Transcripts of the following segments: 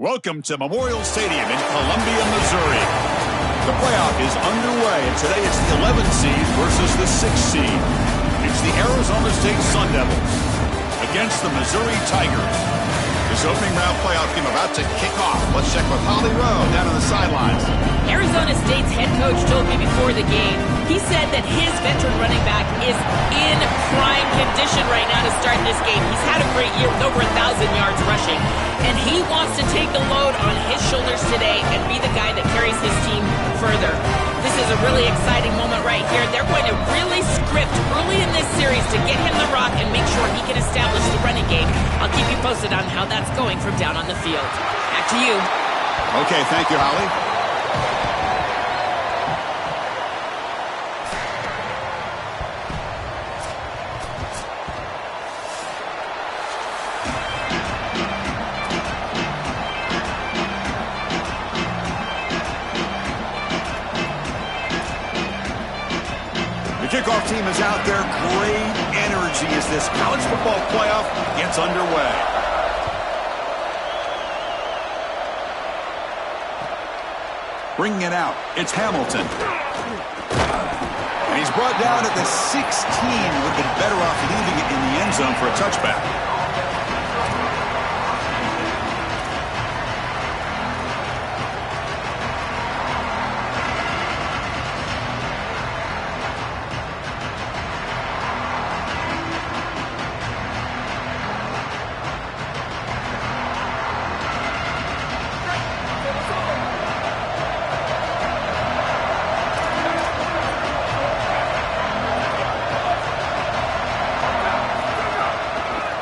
Welcome to Memorial Stadium in Columbia, Missouri. The playoff is underway, and today it's the 11th seed versus the 6th seed. It's the Arizona State Sun Devils against the Missouri Tigers. This opening round playoff game about to kick off. Let's check with Holly Rowe down on the sidelines. Arizona State's head coach told me before the game, he said that his veteran running back is in prime condition right now to start this game. He's had a great year with over 1,000 yards rushing, and he wants to take the load on his shoulders today and be the guy that carries his team further. This is a really exciting moment right here. They're going to really script early in this series to get him the rock and make sure he can establish the running game. I'll keep you posted on how that's going from down on the field. Back to you. Okay, thank you, Holly. Kickoff team is out there. Great energy as this college football playoff gets underway. Bringing it out, it's Hamilton. And he's brought down at the 16. Would have been better off leaving it in the end zone for a touchback.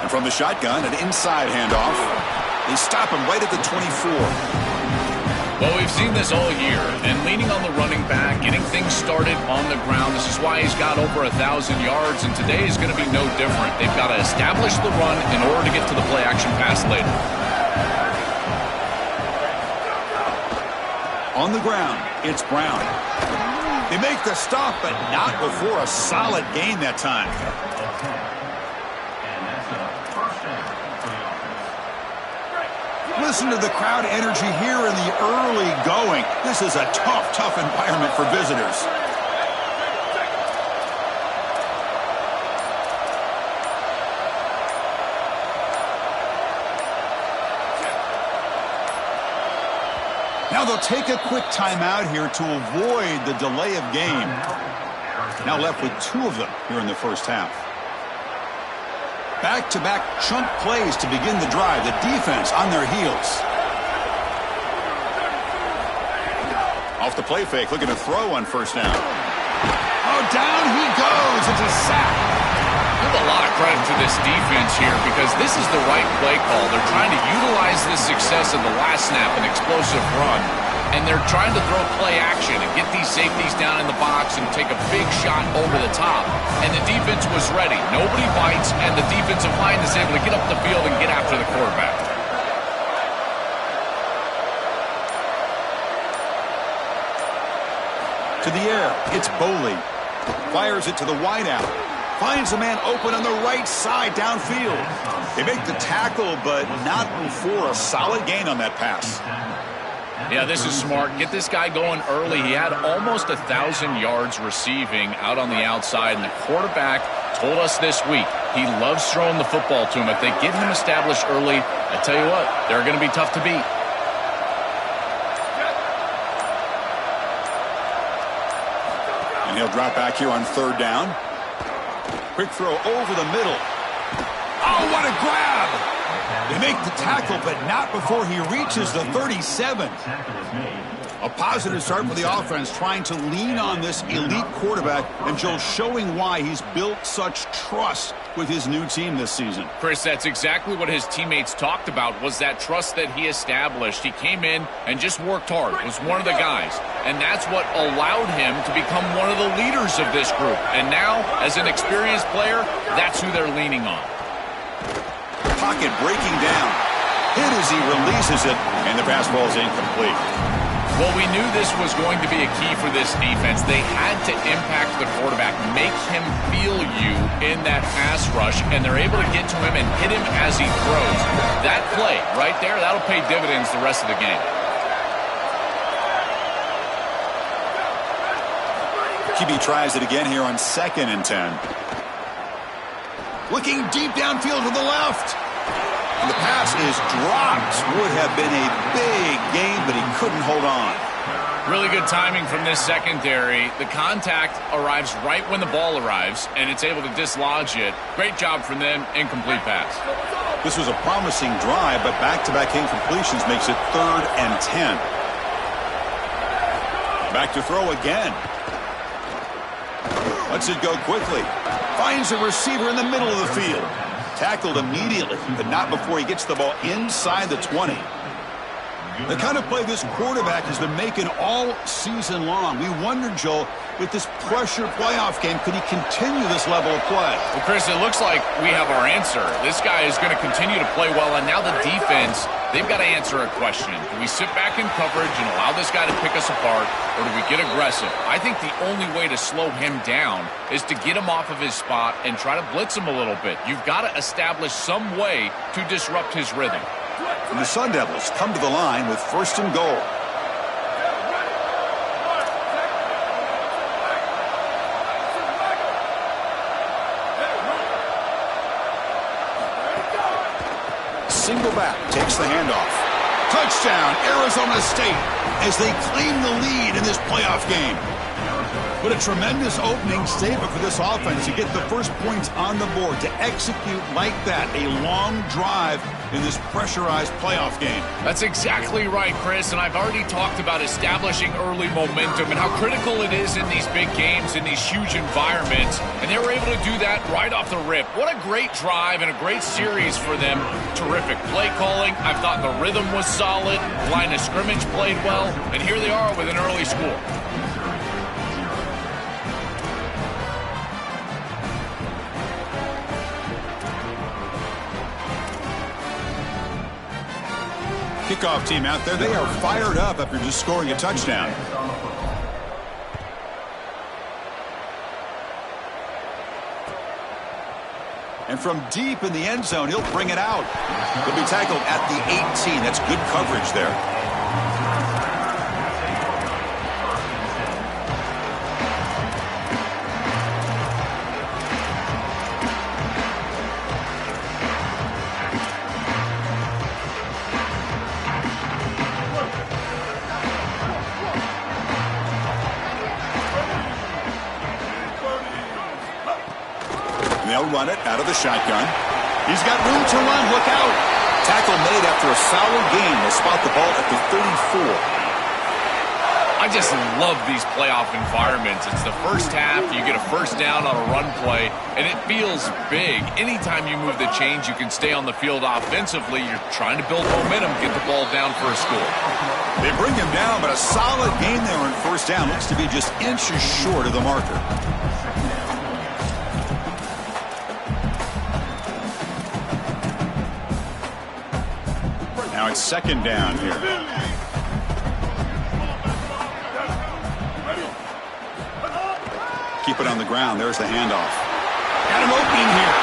From the shotgun, an inside handoff. They stop him right at the 24. Well, we've seen this all year, and leaning on the running back, getting things started on the ground. This is why he's got over 1,000 yards, and today is going to be no different. They've got to establish the run in order to get to the play-action pass later. On the ground, it's Brown. They make the stop, but not before a solid gain that time. Listen to the crowd energy here in the early going. This is a tough environment for visitors. Now they'll take a quick timeout here to avoid the delay of game. Now left with 2 of them here in the first half. Back-to-back chunk plays to begin the drive. The defense on their heels. Off the play fake, looking to throw on first down. Oh, down he goes. It's a sack. Give a lot of credit to this defense here because this is the right play call. They're trying to utilize this success of the last snap, an explosive run, and they're trying to throw play action and get these safeties down in the box and take a big shot over the top. And the defense was ready. Nobody bites, and the defensive line is able to get up the field and get after the quarterback. To the air, it's Boley. Fires it to the wideout. Finds a man open on the right side downfield. They make the tackle, but not before a solid gain on that pass. Yeah, this is smart. Get this guy going early. He had almost 1,000 yards receiving out on the outside, and the quarterback told us this week he loves throwing the football to him. If they get him established early, I tell you what, they're going to be tough to beat. And he'll drop back here on third down. Quick throw over the middle. Oh, what a grab! They make the tackle, but not before he reaches the 37. A positive start for the offense, trying to lean on this elite quarterback, and Joe showing why he's built such trust with his new team this season. Chris, that's exactly what his teammates talked about, was that trust that he established. He came in and just worked hard, was one of the guys, and that's what allowed him to become one of the leaders of this group. And now, as an experienced player, that's who they're leaning on. Pocket breaking down. Hit as he releases it, and the pass ball is incomplete. Well, we knew this was going to be a key for this defense. They had to impact the quarterback, make him feel you in that pass rush, and they're able to get to him and hit him as he throws. That play right there, that'll pay dividends the rest of the game. QB tries it again here on 2nd and 10. Looking deep downfield to the left. And the pass is dropped. Would have been a big game, but he couldn't hold on. Really good timing from this secondary. The contact arrives right when the ball arrives, and it's able to dislodge it. Great job from them. Incomplete pass. This was a promising drive, but back-to-back incompletions makes it 3rd and 10. Back to throw again. Lets it go quickly. Finds a receiver in the middle of the field. Tackled immediately, but not before he gets the ball inside the 20. The kind of play this quarterback has been making all season long. We wondered, Joel, with this pressure playoff game, could he continue this level of play? Well, Chris, it looks like we have our answer. This guy is going to continue to play well, and now the defense, they've got to answer a question. Do we sit back in coverage and allow this guy to pick us apart, or do we get aggressive? I think the only way to slow him down is to get him off of his spot and try to blitz him a little bit. You've got to establish some way to disrupt his rhythm. And the Sun Devils come to the line with 1st and goal. Single back, takes the handoff. Touchdown, Arizona State, as they claim the lead in this playoff game. What a tremendous opening statement for this offense to get the first points on the board, to execute like that, a long drive in this pressurized playoff game. That's exactly right, Chris, and I've already talked about establishing early momentum and how critical it is in these big games, in these huge environments, and they were able to do that right off the rip. What a great drive and a great series for them. Terrific play calling. I thought the rhythm was solid. Line of scrimmage played well, and here they are with an early score. Kickoff team out there, they are fired up after just scoring a touchdown. And from deep in the end zone, he'll bring it out. He'll be tackled at the 18. That's good coverage there. They'll run it out of the shotgun. He's got room to run. Look out. Tackle made after a solid gain. They'll spot the ball at the 34. I just love these playoff environments. It's the first half. You get a first down on a run play, and it feels big. Anytime you move the chains, you can stay on the field offensively. You're trying to build momentum, get the ball down for a score. They bring him down, but a solid gain there in first down. Looks to be just inches short of the marker. Now it's 2nd down here. Keep it on the ground. There's the handoff. Got an opening here.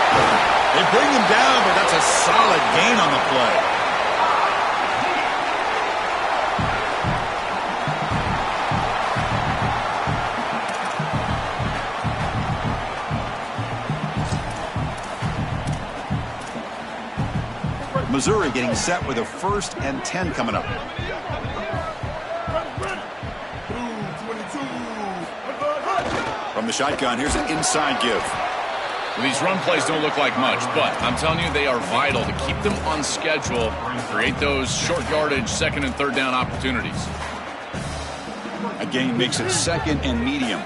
They bring him down, but that's a solid gain on the play. Missouri getting set with a 1st and 10 coming up. From the shotgun, here's an inside give. Well, these run plays don't look like much, but I'm telling you, they are vital to keep them on schedule, create those short yardage 2nd and 3rd down opportunities. A gain makes it 2nd and medium.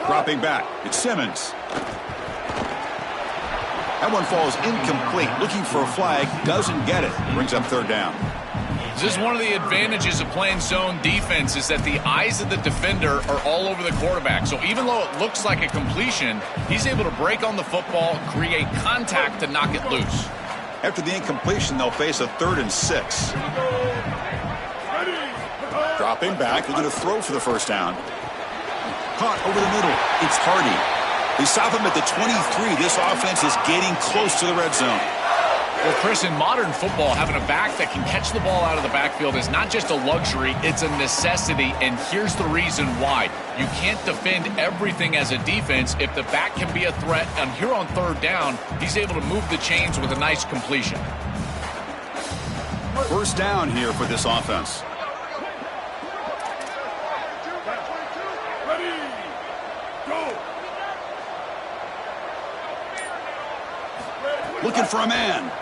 Dropping back, it's Simmons. That one falls incomplete. Looking for a flag, doesn't get it. Brings up 3rd down. This is one of the advantages of playing zone defense, is that the eyes of the defender are all over the quarterback. So even though it looks like a completion, he's able to break on the football, create contact to knock it loose. After the incompletion, they'll face a 3rd and 6. Dropping back, looking to throw for the first down. Caught over the middle. It's Hardy. They stop him at the 23. This offense is getting close to the red zone. Well, Chris, in modern football, having a back that can catch the ball out of the backfield is not just a luxury, it's a necessity, and here's the reason why. You can't defend everything as a defense if the back can be a threat, and here on 3rd down, he's able to move the chains with a nice completion. First down here for this offense. Looking for a man.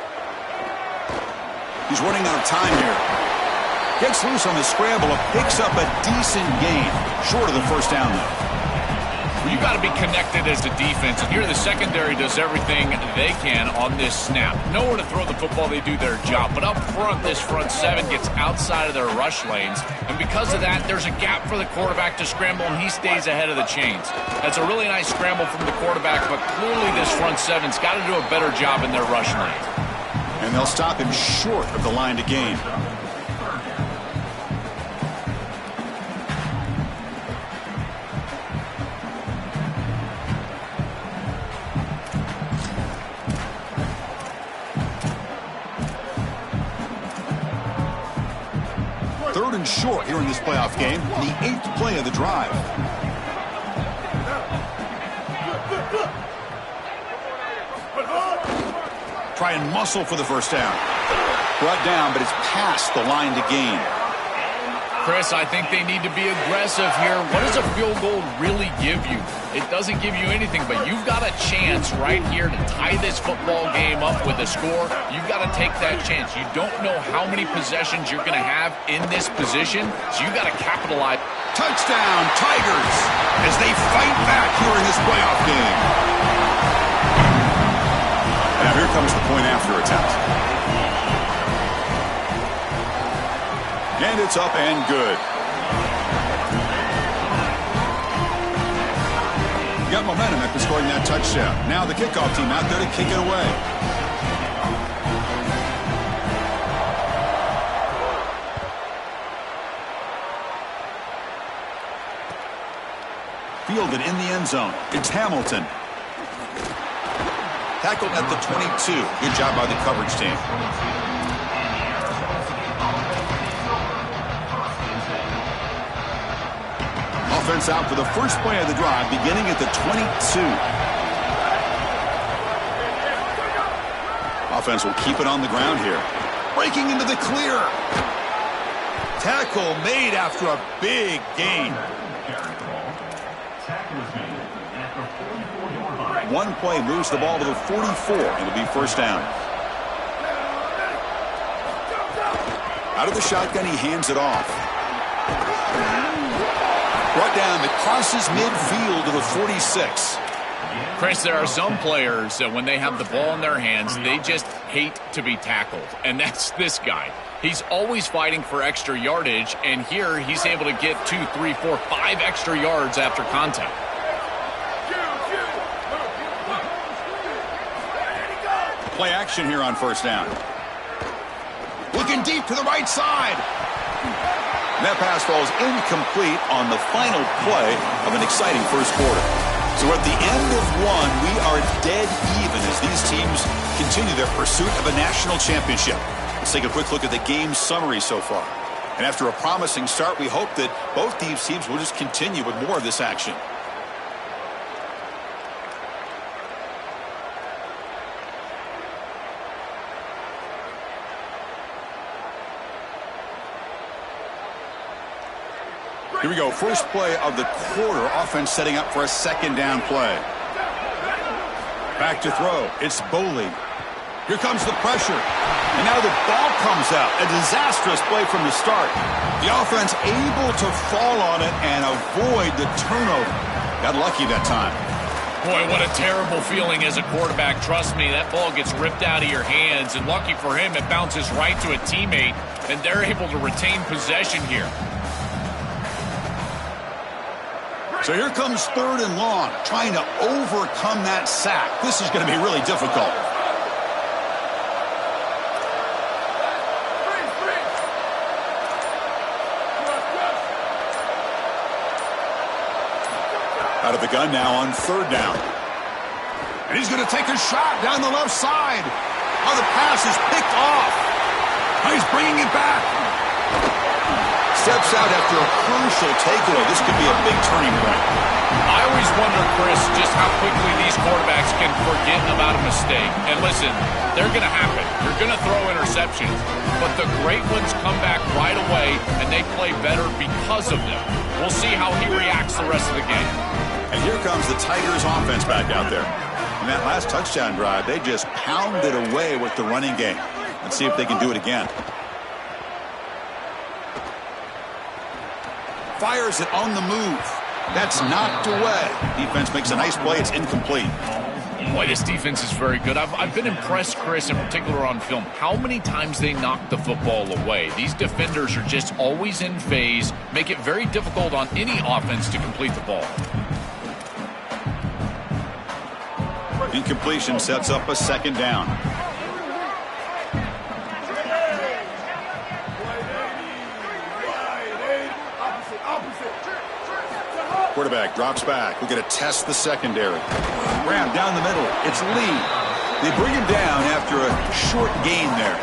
He's running out of time here. Gets loose on the scramble and picks up a decent gain. Short of the first down, though. Well, you got to be connected as a defense, and here the secondary does everything they can on this snap. Nowhere to throw the football, they do their job. But up front, this front 7 gets outside of their rush lanes, and because of that, there's a gap for the quarterback to scramble, and he stays ahead of the chains. That's a really nice scramble from the quarterback, but clearly this front 7's got to do a better job in their rush lanes. And they'll stop him short of the line to gain. Third and short here in this playoff game, the 8th play of the drive. Try and muscle for the first down. Brought down, but it's past the line to gain. Chris, I think they need to be aggressive here. What does a field goal really give you? It doesn't give you anything, but you've got a chance right here to tie this football game up with a score. You've got to take that chance. You don't know how many possessions you're going to have in this position, so you've got to capitalize. Touchdown, Tigers, as they fight back here in this playoff game. Now here comes the point after attempt. And it's up and good. Got momentum after scoring that touchdown. Now the kickoff team out there to kick it away. Fielded in the end zone. It's Hamilton. Tackled at the 22. Good job by the coverage team. Offense out for the first play of the drive, beginning at the 22. Offense will keep it on the ground here. Breaking into the clear. Tackle made after a big gain. One play moves the ball to the 44. It'll be first down. Out of the shotgun, he hands it off. Brought down, it crosses midfield to the 46. Chris, there are some players that when they have the ball in their hands, they just hate to be tackled. And that's this guy. He's always fighting for extra yardage, and here he's able to get 2, 3, 4, 5 extra yards after contact. Play action here on first down. Looking deep to the right side. That pass falls incomplete on the final play of an exciting first quarter. So at the end of one, we are dead even as these teams continue their pursuit of a national championship. Let's take a quick look at the game summary so far. And after a promising start, we hope that both these teams will just continue with more of this action. Here we go. First play of the quarter. Offense setting up for a second down play. Back to throw. It's Boley. Here comes the pressure. And now the ball comes out. A disastrous play from the start. The offense able to fall on it and avoid the turnover. Got lucky that time. Boy, what a terrible feeling as a quarterback. Trust me, that ball gets ripped out of your hands. And lucky for him, it bounces right to a teammate. And they're able to retain possession here. So here comes third and long, trying to overcome that sack. This is going to be really difficult. Out of the gun now on third down. And he's going to take a shot down the left side. Oh, the pass is picked off. Oh, he's bringing it back. Steps out after a crucial takeaway. This could be a big turning point. I always wonder, Chris, just how quickly these quarterbacks can forget about a mistake. And listen, they're going to happen. You're going to throw interceptions. But the great ones come back right away, and they play better because of them. We'll see how he reacts the rest of the game. And here comes the Tigers offense back out there. In that last touchdown drive, they just pounded away with the running game. Let's see if they can do it again. Fires it on the move. That's knocked away. Defense makes a nice play. It's incomplete. Boy, this defense is very good. I've been impressed, Chris, in particular on film, how many times they knock the football away. These defenders are just always in phase, make it very difficult on any offense to complete the ball. Incompletion sets up a second down. Quarterback drops back. We're going to test the secondary. Graham down the middle. It's Lee. They bring him down after a short gain there.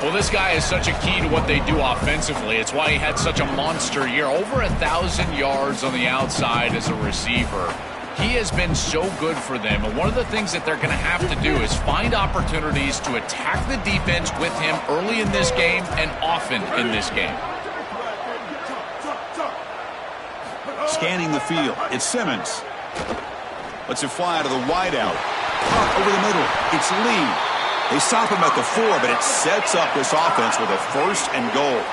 Well, this guy is such a key to what they do offensively. It's why he had such a monster year. Over 1,000 yards on the outside as a receiver. He has been so good for them. And one of the things that they're going to have to do is find opportunities to attack the defense with him early in this game and often in this game. Scanning the field. It's Simmons. Lets it fly to the wideout. Caught over the middle. It's Lee. They stop him at the 4, but it sets up this offense with a first and goal.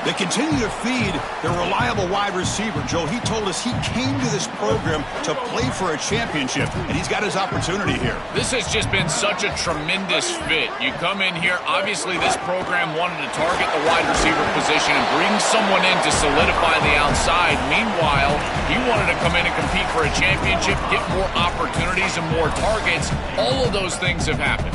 They continue to feed their reliable wide receiver. Joe, he told us he came to this program to play for a championship, and he's got his opportunity here. This has just been such a tremendous fit. You come in here, obviously this program wanted to target the wide receiver position and bring someone in to solidify the outside. Meanwhile, he wanted to come in and compete for a championship, get more opportunities and more targets. All of those things have happened.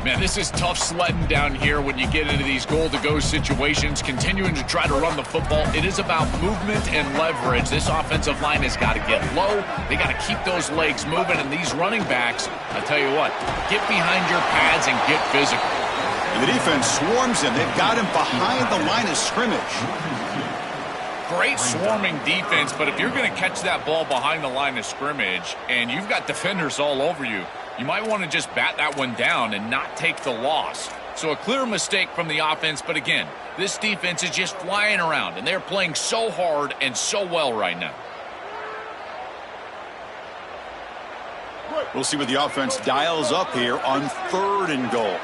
Man, this is tough sledding down here when you get into these goal-to-go situations, continuing to try to run the football. It is about movement and leverage. This offensive line has got to get low. They got to keep those legs moving, and these running backs, I tell you what, get behind your pads and get physical. And the defense swarms him. They've got him behind the line of scrimmage. Great swarming defense, but if you're going to catch that ball behind the line of scrimmage and you've got defenders all over you, you might want to just bat that one down and not take the loss. So a clear mistake from the offense, but again, this defense is just flying around, and they're playing so hard and so well right now. We'll see what the offense dials up here on third and goal.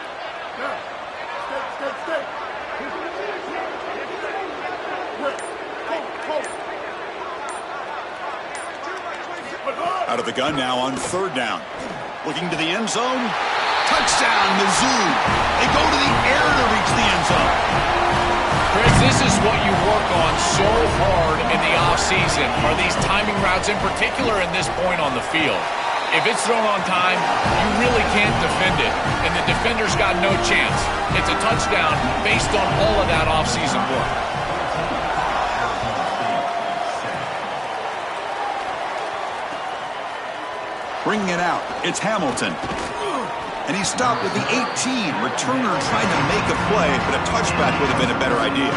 Out of the gun now on third down. Looking to the end zone. Touchdown, Mizzou. They go to the air to reach the end zone. Chris, this is what you work on so hard in the offseason, are these timing routes, in particular in this point on the field. If it's thrown on time, you really can't defend it, and the defender's got no chance. It's a touchdown based on all of that offseason work. Bringing it out, it's Hamilton. And he stopped with the 18. Returner trying to make a play, but a touchback would have been a better idea.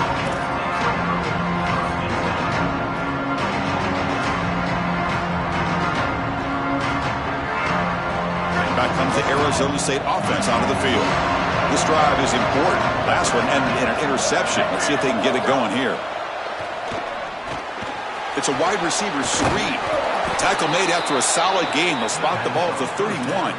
Back comes the Arizona State offense onto the field. This drive is important. Last one ended in an interception. Let's see if they can get it going here. It's a wide receiver screen. Tackle made after a solid gain. They'll spot the ball at the 31.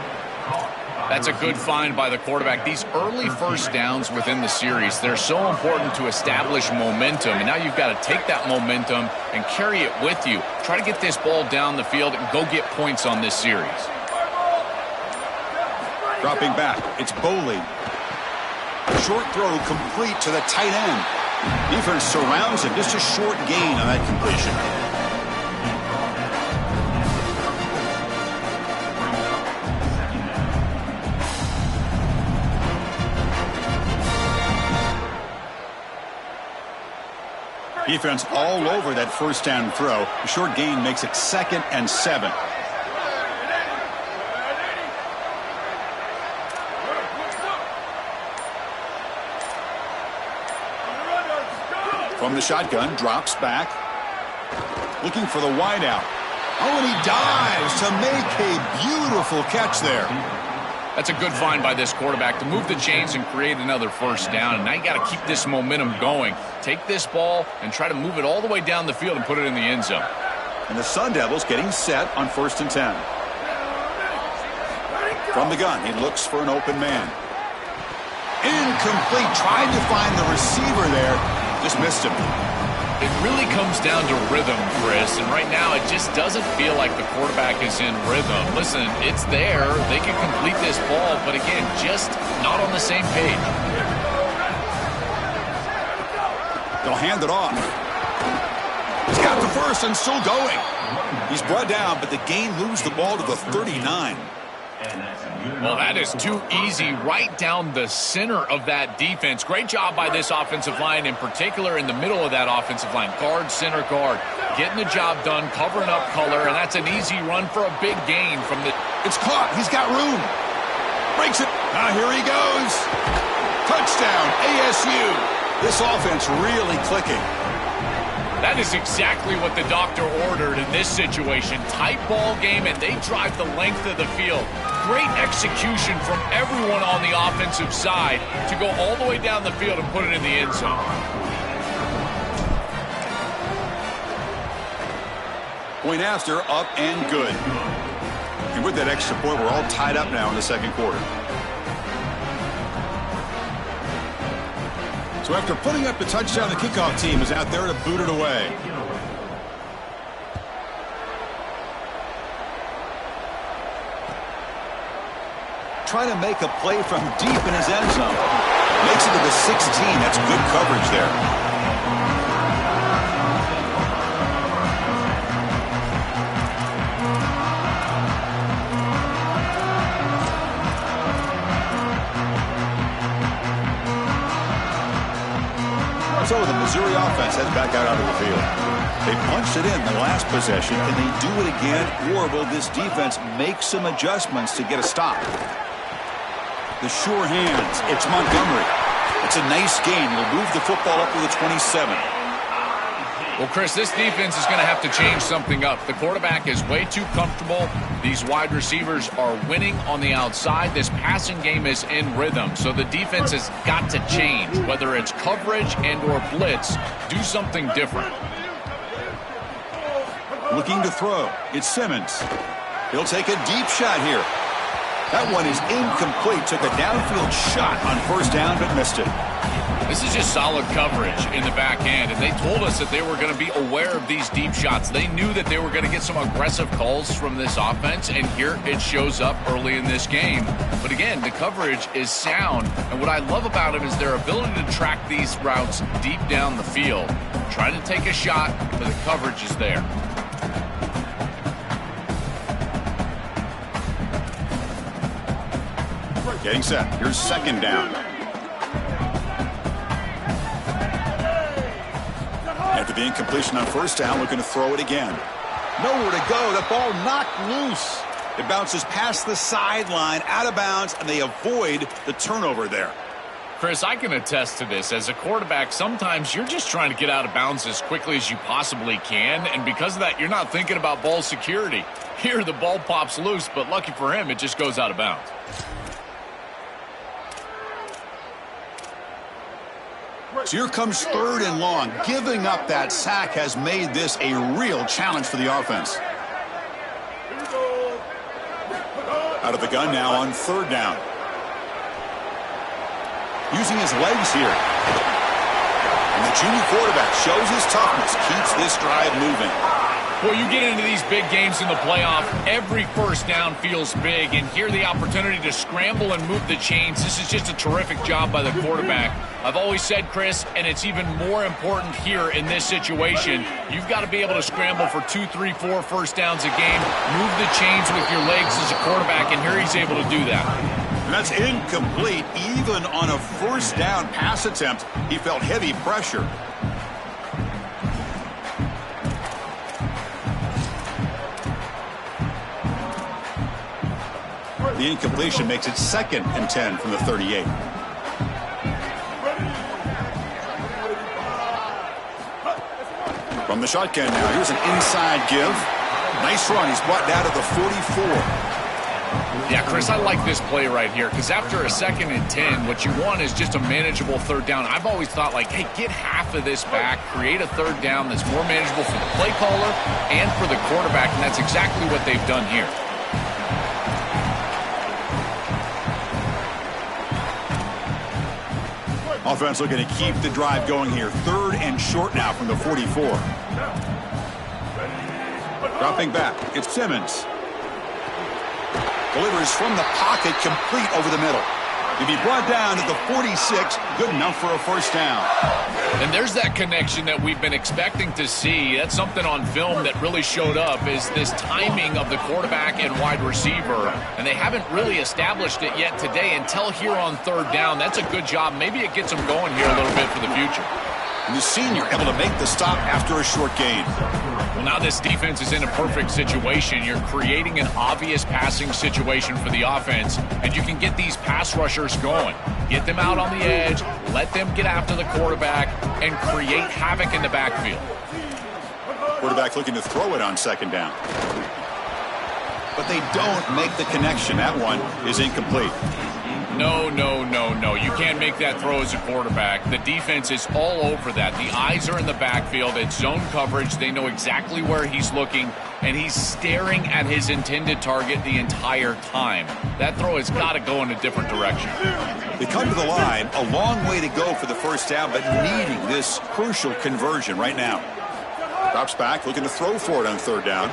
That's a good find by the quarterback. These early first downs within the series, they're so important to establish momentum. And now you've got to take that momentum and carry it with you. Try to get this ball down the field and go get points on this series. Dropping back, it's Boley. Short throw complete to the tight end. Defense surrounds him. Just a short gain on that completion. Defense all over that first down throw. A short gain makes it 2nd and 7. From the shotgun, drops back. Looking for the wideout. Oh, and he dives to make a beautiful catch there. That's a good find by this quarterback to move the chains and create another first down. And now you got to keep this momentum going. Take this ball and try to move it all the way down the field and put it in the end zone. And the Sun Devils getting set on 1st and 10. From the gun, he looks for an open man. Incomplete. Tried to find the receiver there. Just missed him. It really comes down to rhythm, Chris, and right now it just doesn't feel like the quarterback is in rhythm. Listen, it's there. They can complete this ball, but again, just not on the same page. They'll hand it off. He's got the first and still going. He's brought down, but the gain moves the ball to the 39. Well, that is too easy right down the center of that defense. Great job by this offensive line, in particular in the middle of that offensive line. Guard, center guard, getting the job done, covering up color, and that's an easy run for a big gain from the... It's caught. He's got room. Breaks it. Now here he goes. Touchdown, ASU. This offense really clicking. That is exactly what the doctor ordered in this situation. Tight ball game, and they drive the length of the field. Great execution from everyone on the offensive side to go all the way down the field and put it in the end zone. Point after, up and good. And with that extra point, we're all tied up now in the second quarter. So after putting up the touchdown, the kickoff team is out there to boot it away. Trying to make a play from deep in his end zone. Makes it to the 16. That's good coverage there. So the Missouri offense heads back out onto the field. They punched it in the last possession. Can they do it again, or will this defense make some adjustments to get a stop? The sure hands. It's Montgomery. It's a nice gain. He'll move the football up to the 27. Well, Chris, this defense is going to have to change something up. The quarterback is way too comfortable. These wide receivers are winning on the outside. This passing game is in rhythm, so the defense has got to change. Whether it's coverage and or blitz, do something different. Looking to throw. It's Simmons. He'll take a deep shot here. That one is incomplete. Took a downfield shot on first down, but missed it. This is just solid coverage in the back end, and they told us that they were going to be aware of these deep shots. They knew that they were going to get some aggressive calls from this offense, and here it shows up early in this game. But again, the coverage is sound, and what I love about it is their ability to track these routes deep down the field. Trying to take a shot, but the coverage is there. Getting set. Here's second down. After the incompletion on first down, looking to throw it again. Nowhere to go. That ball knocked loose. It bounces past the sideline, out of bounds, and they avoid the turnover there. Chris, I can attest to this. As a quarterback, sometimes you're just trying to get out of bounds as quickly as you possibly can, and because of that, you're not thinking about ball security. Here, the ball pops loose, but lucky for him, it just goes out of bounds. So here comes third and long. Giving up that sack has made this a real challenge for the offense. Out of the gun now on third down. Using his legs here. And the junior quarterback shows his toughness, keeps this drive moving. Well, you get into these big games in the playoff, every first down feels big, and here the opportunity to scramble and move the chains. This is just a terrific job by the quarterback. I've always said, Chris, and it's even more important here in this situation, you've got to be able to scramble for 2, 3, 4 first downs a game, move the chains with your legs as a quarterback, and here he's able to do that. And that's incomplete. Even on a first down pass attempt, he felt heavy pressure. The incompletion makes it 2nd and 10 from the 38. From the shotgun now, here's an inside give. Nice run. He's brought down to the 44. Yeah, Chris, I like this play right here because after a 2nd and 10, what you want is just a manageable 3rd down. I've always thought, like, hey, get half of this back, create a 3rd down that's more manageable for the play caller and for the quarterback, and that's exactly what they've done here. Offense looking to keep the drive going here. 3rd and short now from the 44. Dropping back, it's Simmons. Delivers from the pocket, complete over the middle. He'll be brought down at the 46, good enough for a 1st down. And there's that connection that we've been expecting to see. That's something on film that really showed up, is this timing of the quarterback and wide receiver. And they haven't really established it yet today until here on 3rd down. That's a good job. Maybe it gets them going here a little bit for the future. And the senior able to make the stop after a short gain. Well, now this defense is in a perfect situation. You're creating an obvious passing situation for the offense, and you can get these pass rushers going. Get them out on the edge, let them get after the quarterback, and create havoc in the backfield. Quarterback looking to throw it on 2nd down. But they don't make the connection. That one is incomplete. No. You can't make that throw as a quarterback. The defense is all over that. The eyes are in the backfield. It's zone coverage. They know exactly where he's looking, and he's staring at his intended target the entire time. That throw has got to go in a different direction. They come to the line, a long way to go for the 1st down, but needing this crucial conversion right now. Drops back, looking to throw for it on 3rd down.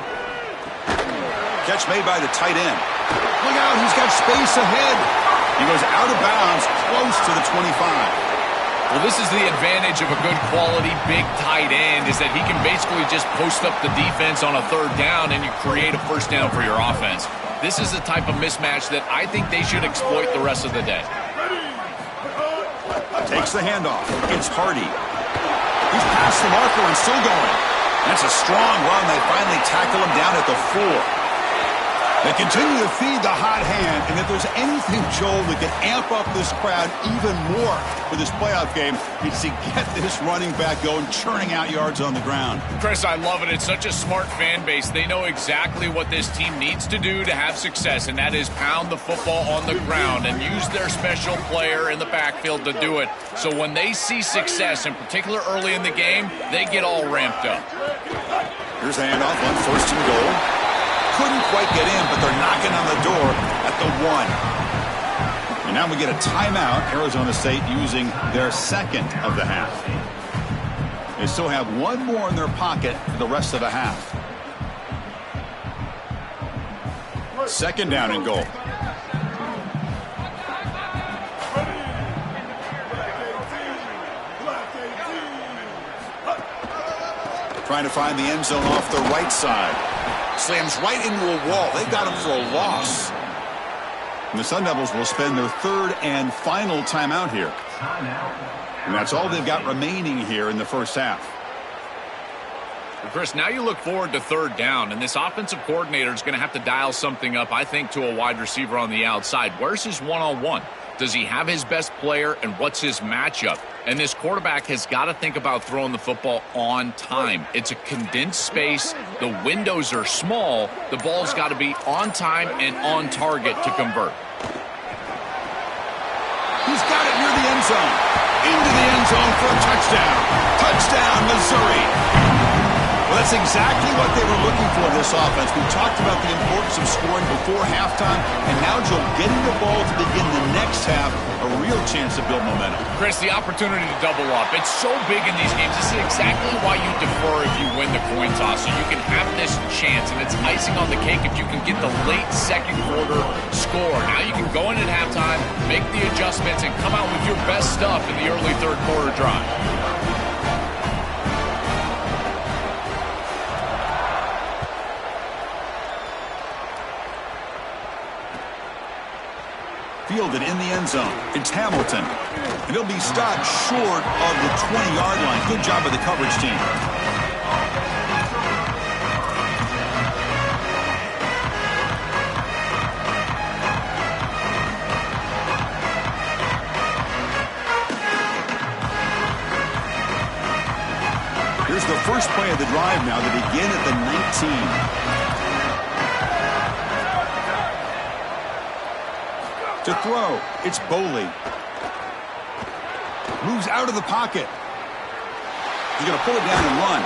Catch made by the tight end. Look out, he's got space ahead. He goes out of bounds, close to the 25. Well, this is the advantage of a good quality big tight end, is that he can basically just post up the defense on a 3rd down and you create a 1st down for your offense. This is the type of mismatch that I think they should exploit the rest of the day. Takes the handoff. It's Hardy. He's past the marker and still going. That's a strong run. They finally tackle him down at the 4. They continue to feed the hot hand, and if there's anything, Joel, that can amp up this crowd even more for this playoff game, it's to get this running back going, churning out yards on the ground. Chris, I love it. It's such a smart fan base. They know exactly what this team needs to do to have success, and that is pound the football on the ground and use their special player in the backfield to do it. So when they see success, in particular early in the game, they get all ramped up. Here's the handoff on 1st and goal. Couldn't quite get in, but they're knocking on the door at the 1. And now we get a timeout. Arizona State using their 2nd of the half. They still have 1 more in their pocket for the rest of the half. 2nd down and goal. Trying to find the end zone off the right side. Slams right into a wall. They got him for a loss. And the Sun Devils will spend their 3rd and final timeout here. And that's all they've got remaining here in the 1st half. Chris, now you look forward to 3rd down, and this offensive coordinator is going to have to dial something up, I think, to a wide receiver on the outside. Where's his one-on-one? Does he have his best player, and what's his matchup? And this quarterback has got to think about throwing the football on time. It's a condensed space. The windows are small. The ball's got to be on time and on target to convert. He's got it near the end zone. Into the end zone for a touchdown. Touchdown, Missouri. Well, that's exactly what they were looking for in this offense. We talked about the importance of scoring before halftime, and now, Joe, getting the ball to begin the next half, a real chance to build momentum. Chris, the opportunity to double up. It's so big in these games. This is exactly why you defer if you win the coin toss, so you can have this chance, and it's icing on the cake if you can get the late 2nd quarter score. Now you can go in at halftime, make the adjustments, and come out with your best stuff in the early 3rd quarter drive. Fielded in the end zone. It's Hamilton. And he'll be stopped short of the 20-yard line. Good job of the coverage team. first play of the drive now. They begin at the 19. To throw, it's Boley. Moves out of the pocket. He's going to pull it down and run.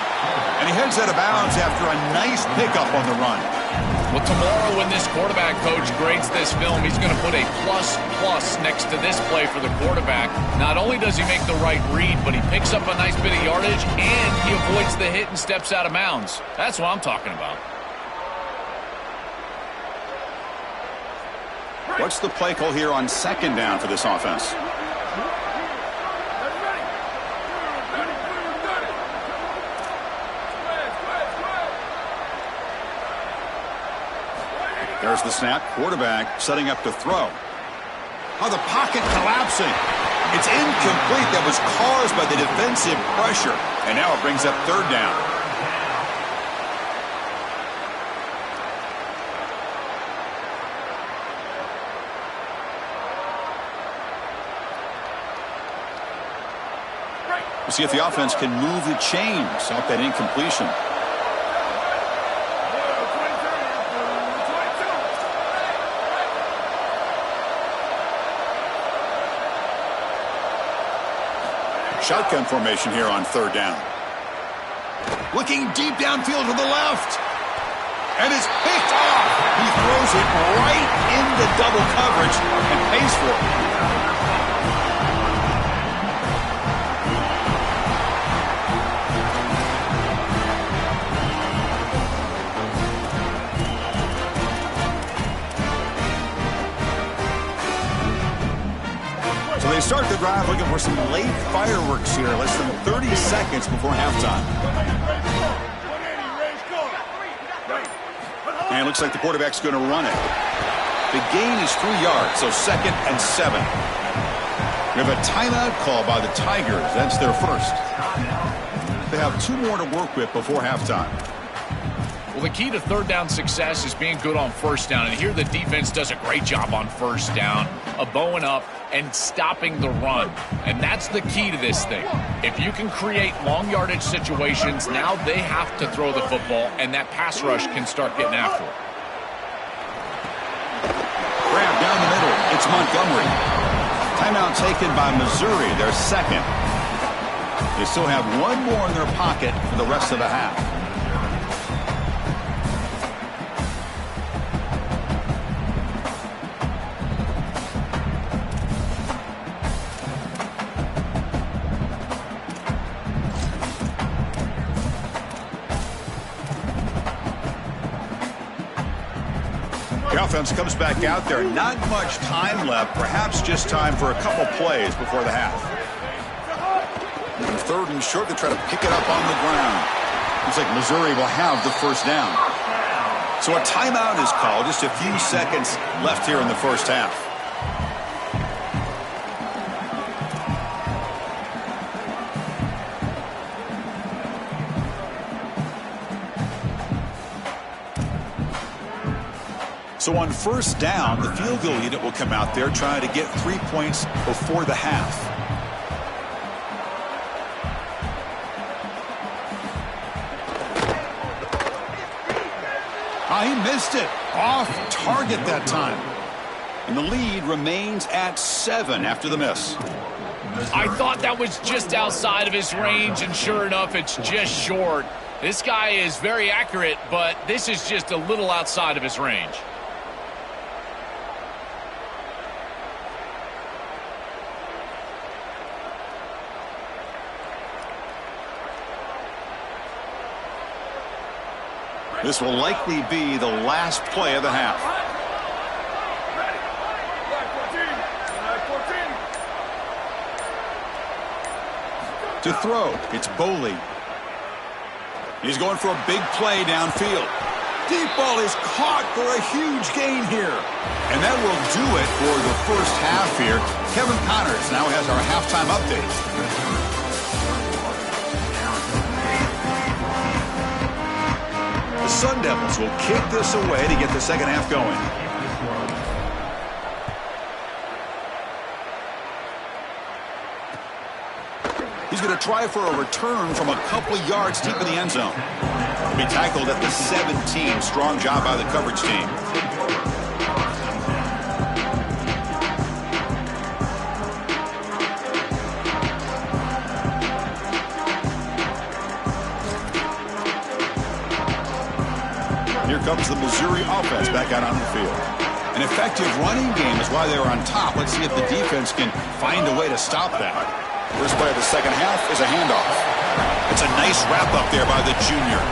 And he heads out of bounds after a nice pickup on the run. Well, tomorrow when this quarterback coach grades this film, he's going to put a plus next to this play for the quarterback. Not only does he make the right read, but he picks up a nice bit of yardage, and he avoids the hit and steps out of bounds. That's what I'm talking about. What's the play call here on second down for this offense? There's the snap. Quarterback setting up to throw. Oh, the pocket collapsing. It's incomplete. That was caused by the defensive pressure. And now it brings up third down. We'll see if the offense can move the chains off that incompletion. Shotgun formation here on third down. Looking deep downfield to the left. And it's picked off. He throws it right into double coverage and pays for it. So they start the drive looking for some late fireworks here, less than 30 seconds before halftime. And it looks like the quarterback's going to run it. The gain is 3 yards, so 2nd and 7. We have a timeout call by the Tigers. That's their first. They have 2 more to work with before halftime. Well, the key to third down success is being good on first down. And here the defense does a great job on first down, bowing up and stopping the run. And that's the key to this thing. If you can create long yardage situations, now they have to throw the football, and that pass rush can start getting after it. Grab down the middle. It's Montgomery. Timeout taken by Missouri, their second. They still have 1 more in their pocket for the rest of the half. The offense comes back out there. Not much time left. Perhaps just time for a couple plays before the half. And 3rd and short, they try to pick it up on the ground. Looks like Missouri will have the first down. So a timeout is called. Just a few seconds left here in the first half. So on first down, the field goal unit will come out there trying to get 3 points before the half. He missed it. Off target that time. And the lead remains at 7 after the miss. I thought that was just outside of his range, and sure enough, it's just short. This guy is very accurate, but this is just a little outside of his range. This will likely be the last play of the half. To throw, it's Boley. He's going for a big play downfield. Deep ball is caught for a huge gain here. And that will do it for the first half here. Kevin Connors now has our halftime update. The Sun Devils will kick this away to get the second half going. He's going to try for a return from a couple of yards deep in the end zone. He'll be tackled at the 17. Strong job by the coverage team. Here comes the Missouri offense back out on the field. An effective running game is why they were on top. Let's see if the defense can find a way to stop that. First play of the second half is a handoff. It's a nice wrap-up there by the junior.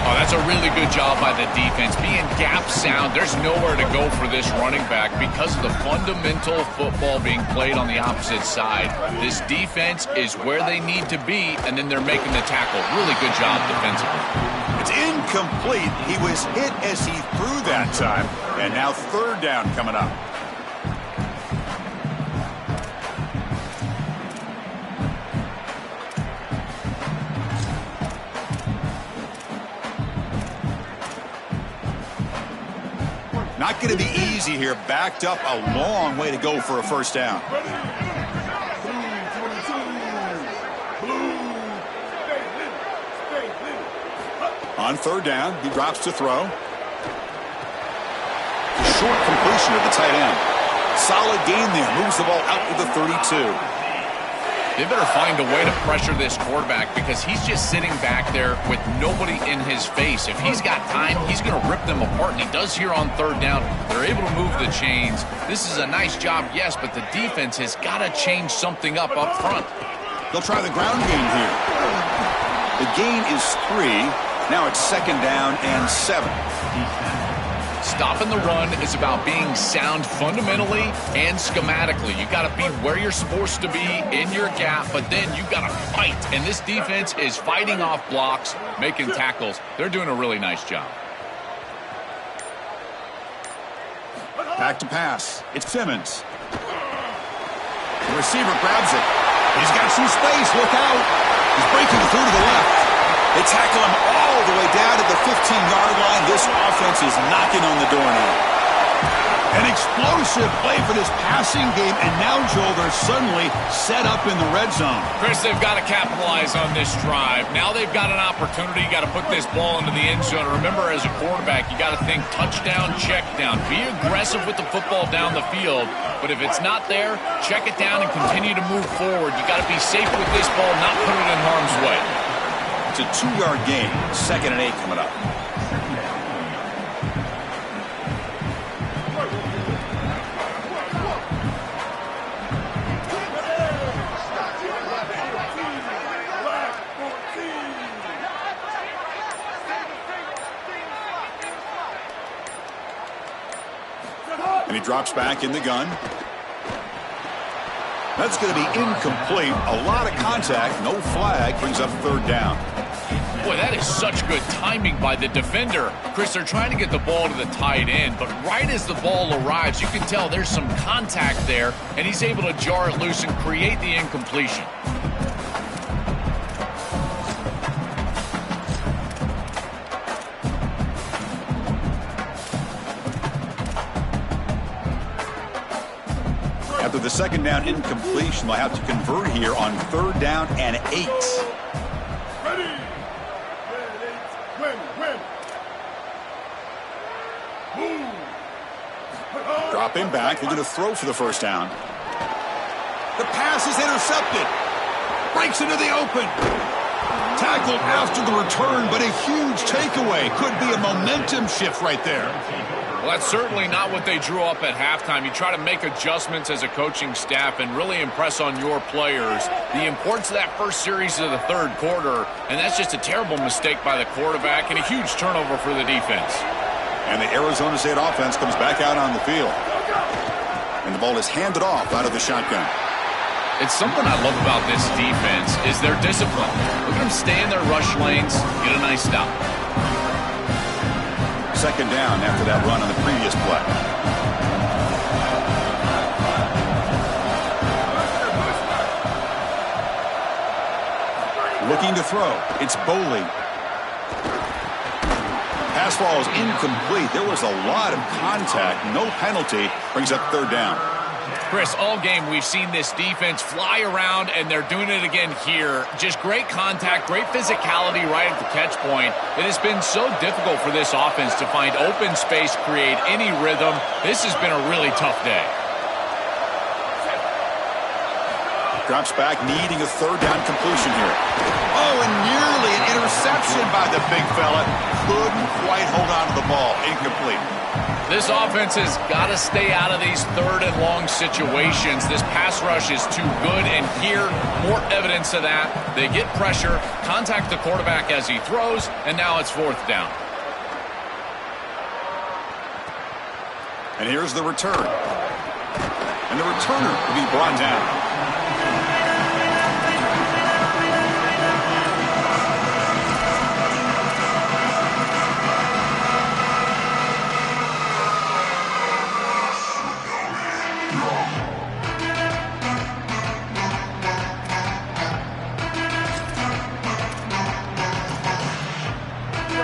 Oh, that's a really good job by the defense. Being gap sound, there's nowhere to go for this running back because of the fundamental football being played on the opposite side. This defense is where they need to be, and then they're making the tackle. Really good job defensively. It's incomplete. He was hit as he threw that time. And now third down coming up. Not going to be easy here. Backed up a long way to go for a first down. On third down, he drops to throw. Short completion at the tight end. Solid gain there. Moves the ball out to the 32. They better find a way to pressure this quarterback because he's just sitting back there with nobody in his face. If he's got time, he's going to rip them apart, and he does here on third down. They're able to move the chains. This is a nice job, yes, but the defense has got to change something up front. They'll try the ground game here. The gain is 3. Now it's second down and 7. Stopping the run is about being sound fundamentally and schematically. You got to be where you're supposed to be in your gap, but then you got to fight. And this defense is fighting off blocks, making tackles. They're doing a really nice job. Back to pass. It's Simmons. The receiver grabs it. He's got some space. Look out. He's breaking through to the left. They tackle him all the way down to the 15-yard line. This offense is knocking on the door now. An explosive play for this passing game, and now, Joel, they're suddenly set up in the red zone. Chris, they've got to capitalize on this drive. Now they've got an opportunity. You got to put this ball into the end zone. Remember, as a quarterback, you got to think touchdown, check down. Be aggressive with the football down the field, but if it's not there, check it down and continue to move forward. You got to be safe with this ball, not put it in harm's way. It's a 2-yard gain. Second and 8 coming up. And he drops back in the gun. That's going to be incomplete. A lot of contact. No flag. Brings up third down. Boy, that is such good timing by the defender. Chris, they're trying to get the ball to the tight end, but right as the ball arrives, you can tell there's some contact there, and he's able to jar it loose and create the incompletion. After the second down incompletion, they'll have to convert here on third down and 8. Dropping back, they're going to throw for the first down. The pass is intercepted. Breaks into the open. Tackled after the return, but a huge takeaway. Could be a momentum shift right there. Well, that's certainly not what they drew up at halftime. You try to make adjustments as a coaching staff and really impress on your players. The importance of that first series of the third quarter, and that's just a terrible mistake by the quarterback and a huge turnover for the defense. And the Arizona State offense comes back out on the field. And the ball is handed off out of the shotgun. It's something I love about this defense is their discipline. Look at them stay in their rush lanes, get a nice stop. Second down after that run on the previous play. Looking to throw. It's Boley. Pass ball is incomplete. There was a lot of contact. No penalty. Brings up third down. Chris, all game we've seen this defense fly around, and they're doing it again here. Just great contact, great physicality right at the catch point. It has been so difficult for this offense to find open space, create any rhythm. This has been a really tough day. Drops back, needing a third down completion here. Oh, and nearly an interception by the big fella. Couldn't quite hold on to the ball. Incomplete. This offense has got to stay out of these third and long situations. This pass rush is too good, and here, more evidence of that. They get pressure, contact the quarterback as he throws, and now it's fourth down. And here's the return. And the returner will be brought down.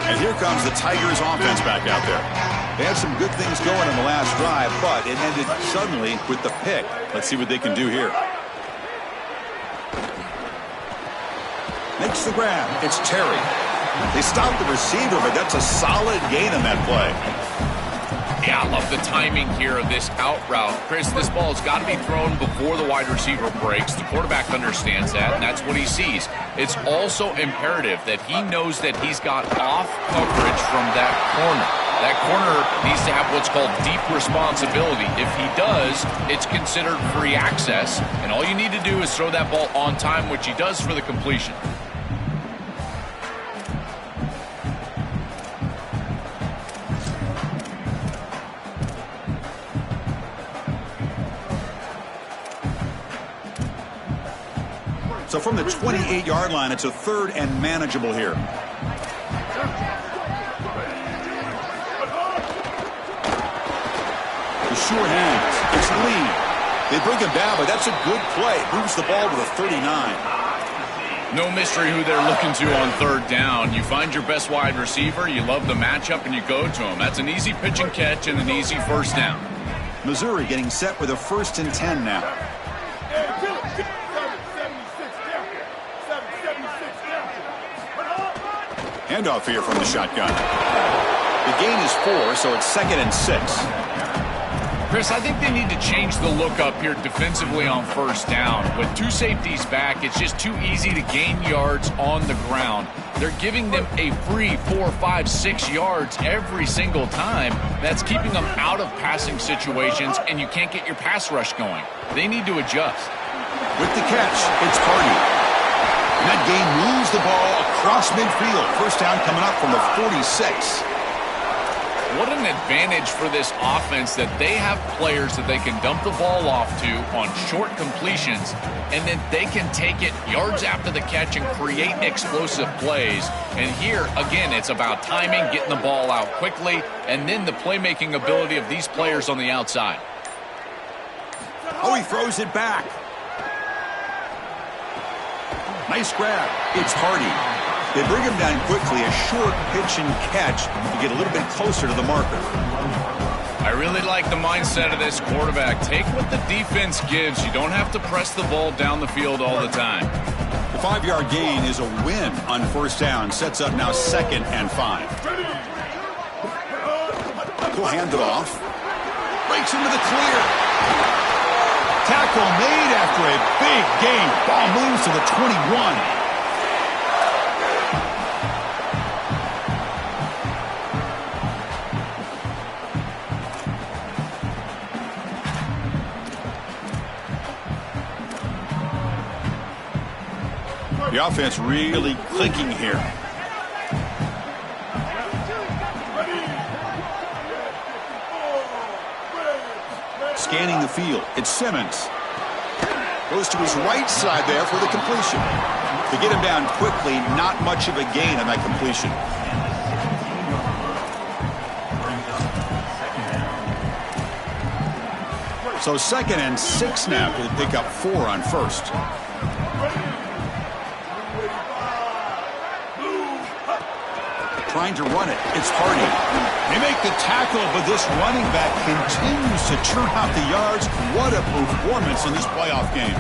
And here comes the Tigers offense back out there. They had some good things going in the last drive, but it ended suddenly with the pick. Let's see what they can do here. Makes the grab. It's Terry. They stopped the receiver, but that's a solid gain on that play. Yeah, I love the timing here of this out route. Chris, this ball has got to be thrown before the wide receiver breaks. The quarterback understands that, and that's what he sees. It's also imperative that he knows that he's got off coverage from that corner. That corner needs to have what's called deep responsibility. If he does, it's considered free access, and all you need to do is throw that ball on time, which he does for the completion. So from the 28-yard line, it's a third and manageable here. The sure hands. It's Lee. They bring him down, but that's a good play. Moves the ball to the 39. No mystery who they're looking to on third down. You find your best wide receiver, you love the matchup, and you go to him. That's an easy pitch and catch and an easy first down. Missouri getting set with a 1st and 10 now. Handoff here from the shotgun. The gain is 4, so it's 2nd and 6. Chris, I think they need to change the look up here defensively on first down. With two safeties back, it's just too easy to gain yards on the ground. They're giving them a free 4, 5, 6 yards every single time. That's keeping them out of passing situations, and you can't get your pass rush going. They need to adjust. With the catch, it's Party. And that gain moves the ball across midfield. First down coming up from the 46. What an advantage for this offense that they have players that they can dump the ball off to on short completions, and then they can take it yards after the catch and create explosive plays. And here, again, it's about timing, getting the ball out quickly, and then the playmaking ability of these players on the outside. Oh, he throws it back. Nice grab. It's Hardy. They bring him down quickly, a short pitch and catch to get a little bit closer to the marker. I really like the mindset of this quarterback. Take what the defense gives. You don't have to press the ball down the field all the time. The 5-yard gain is a win on first down. Sets up now 2nd and 5. He'll hand it off. Breaks into the clear. Tackle made after a big gain. Ball moves to the 21. The offense really clicking here. Scanning the field. It's Simmons. Goes to his right side there for the completion. To get him down quickly, not much of a gain on that completion. So 2nd and 6 now. They pick up 4 on first. Trying to run it. It's Hardy. They make the tackle, but this running back continues to churn out the yards. What a performance in this playoff game.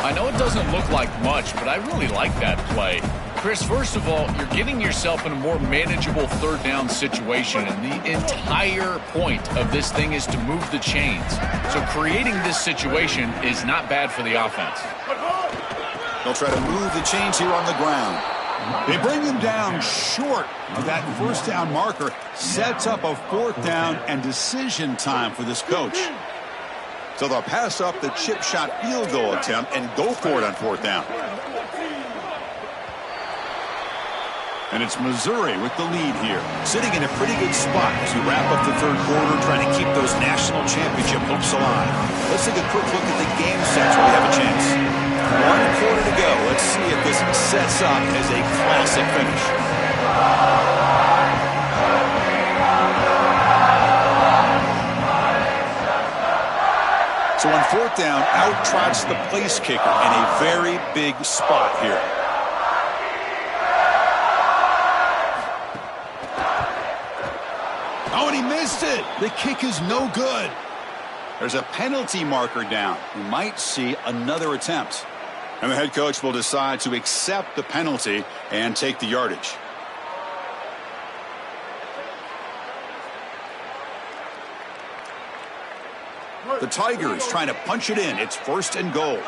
I know it doesn't look like much, but I really like that play. Chris, first of all, you're getting yourself in a more manageable third down situation, and the entire point of this thing is to move the chains. So creating this situation is not bad for the offense. They'll try to move the chains here on the ground. They bring him down short of that first down marker. Sets up a fourth down and decision time for this coach. So they'll pass up the chip shot field goal attempt and go for it on fourth down. And it's Missouri with the lead here, sitting in a pretty good spot to wrap up the third quarter, trying to keep those national championship hopes alive. Let's take a quick look at the game sets where we have a chance. 1 quarter to go. Let's see if this sets up as a classic finish. So on fourth down, out trots the place kicker in a very big spot here. Oh, and he missed it. The kick is no good. There's a penalty marker down. We might see another attempt. And the head coach will decide to accept the penalty and take the yardage. The Tigers trying to punch it in. It's first and goal.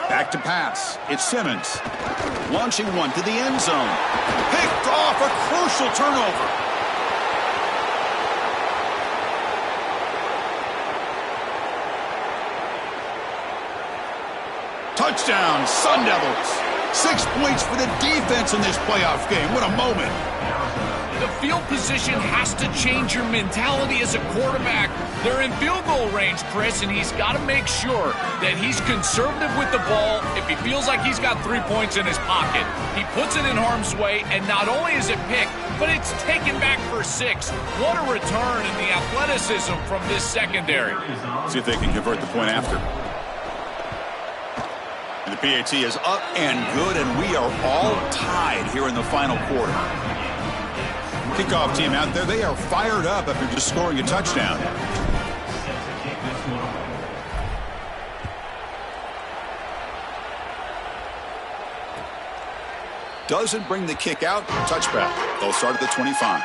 Back to pass. It's Simmons. Launching one to the end zone. Picked off, a crucial turnover. Touchdown, Sun Devils. 6 points for the defense in this playoff game. What a moment. The field position has to change your mentality as a quarterback. They're in field goal range, Chris, and he's got to make sure that he's conservative with the ball. If he feels like he's got 3 points in his pocket, he puts it in harm's way, and not only is it picked, but it's taken back for 6. What a return in the athleticism from this secondary. See if they can convert the point after. And the PAT is up and good, and we are all tied here in the final quarter. Kickoff team out there, they are fired up after just scoring a touchdown. Doesn't bring the kick out. Touchback. They'll start at the 25.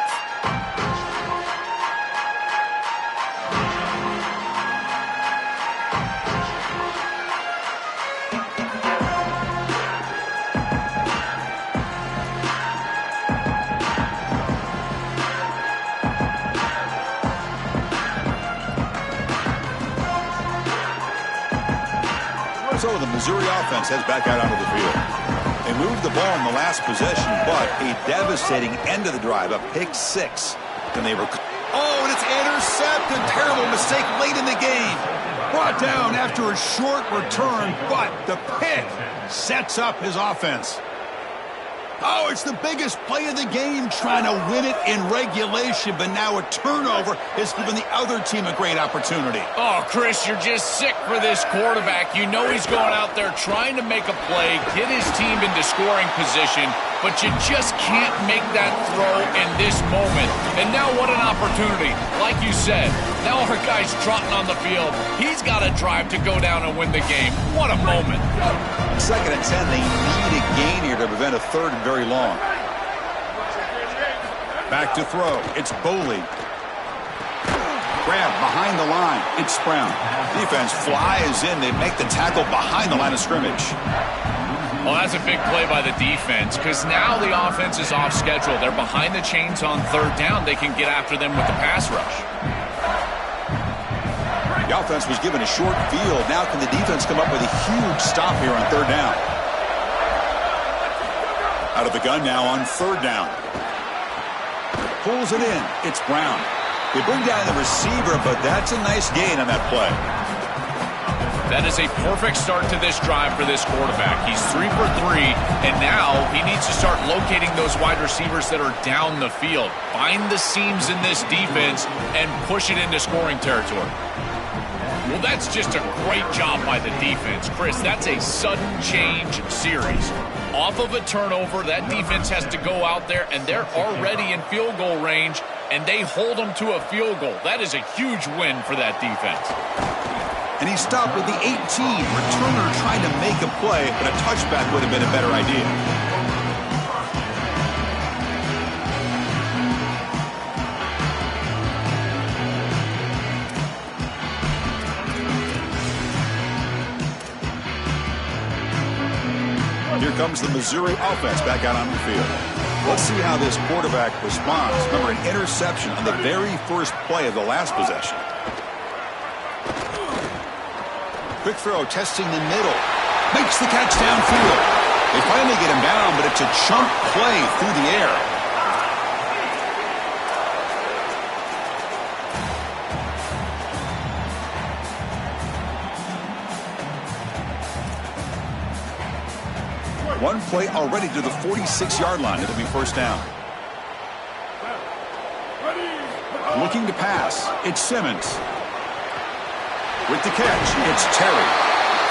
So the Missouri offense heads back out onto the field. They moved the ball in the last possession, but a devastating end of the drive, a pick 6. And they were... Oh, and it's intercepted. Terrible mistake late in the game. Brought down after a short return, but the pick sets up his offense. Oh, it's the biggest play of the game, trying to win it in regulation, but now a turnover has given the other team a great opportunity. Oh, Chris, you're just sick for this quarterback. You know he's going out there trying to make a play, get his team into scoring position, but you just can't make that throw in this moment. And now what an opportunity. Like you said, now our guy's trotting on the field. He's got a drive to go down and win the game. What a moment. 2nd and 10, they need a gain here to prevent a third and very long. Back to throw. It's Boley. Grab behind the line. It's Brown. Defense flies in. They make the tackle behind the line of scrimmage. Well, that's a big play by the defense because now the offense is off schedule. They're behind the chains on third down. They can get after them with the pass rush. The offense was given a short field. Now can the defense come up with a huge stop here on third down? Out of the gun now on third down. Pulls it in. It's Brown. They bring down the receiver, but that's a nice gain on that play. That is a perfect start to this drive for this quarterback. He's 3 for 3, and now he needs to start locating those wide receivers that are down the field. Find the seams in this defense and push it into scoring territory. Well, that's just a great job by the defense. Chris, that's a sudden change series. Off of a turnover, that defense has to go out there, and they're already in field goal range, and they hold them to a field goal. That is a huge win for that defense. And he stopped at the 18. Returner trying to make a play, but a touchback would have been a better idea. Here comes the Missouri offense back out on the field. Let's see how this quarterback responds. Remember, an interception on the very first play of the last possession. Quick throw, testing the middle. Makes the catch downfield. They finally get him down, but it's a chunk play through the air. One play already to the 46-yard line. It'll be first down. Looking to pass. It's Simmons. With the catch, it's Terry.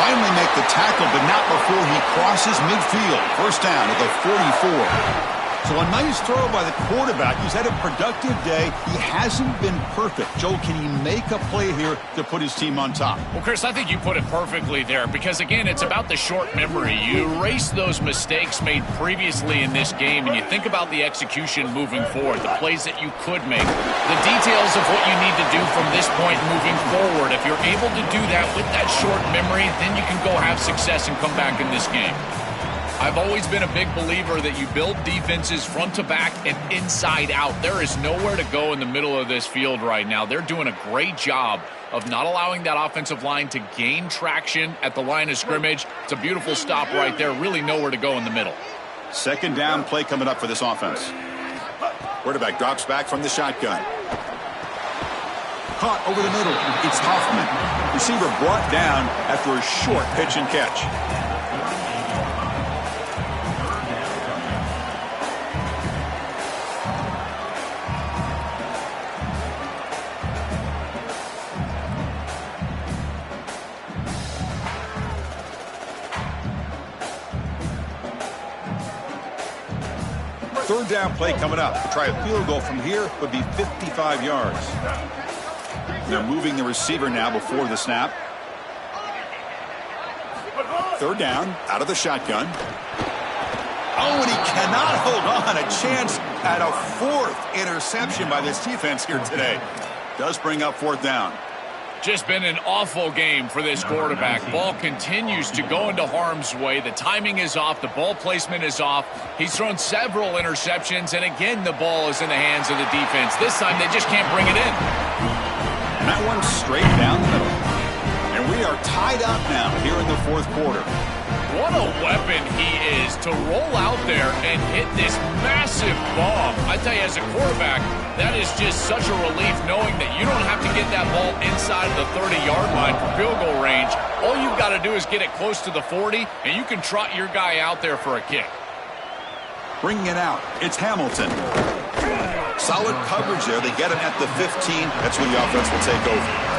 Finally make the tackle, but not before he crosses midfield. First down at the 44. So a nice throw by the quarterback. He's had a productive day. He hasn't been perfect. Joe, can he make a play here to put his team on top? Well, Chris, I think you put it perfectly there because, again, it's about the short memory. You erase those mistakes made previously in this game, and you think about the execution moving forward, the plays that you could make, the details of what you need to do from this point moving forward. If you're able to do that with that short memory, then you can go have success and come back in this game. I've always been a big believer that you build defenses front to back and inside out. There is nowhere to go in the middle of this field right now. They're doing a great job of not allowing that offensive line to gain traction at the line of scrimmage. It's a beautiful stop right there. Really nowhere to go in the middle. Second down play coming up for this offense. Quarterback drops back from the shotgun. Caught over the middle. It's Hoffman. Receiver brought down after a short pitch and catch. Third down play coming up. Try a field goal from here would be 55 yards. They're moving the receiver now before the snap. Third down, out of the shotgun. Oh, and he cannot hold on. A chance at a fourth interception by this defense here today. Does bring up fourth down. Just been an awful game for this quarterback. Ball continues to go into harm's way. The timing is off. The ball placement is off. He's thrown several interceptions, and again, the ball is in the hands of the defense. This time, they just can't bring it in. And that one's straight down the middle. And we are tied up now here in the fourth quarter. What a weapon he is to roll out there and hit this massive bomb. I tell you, as a quarterback, that is just such a relief knowing that you don't have to get that ball inside of the 30-yard line for field goal range. All you've got to do is get it close to the 40, and you can trot your guy out there for a kick. Bringing it out, it's Hamilton. Solid coverage there. They get him at the 15. That's when the offense will take over.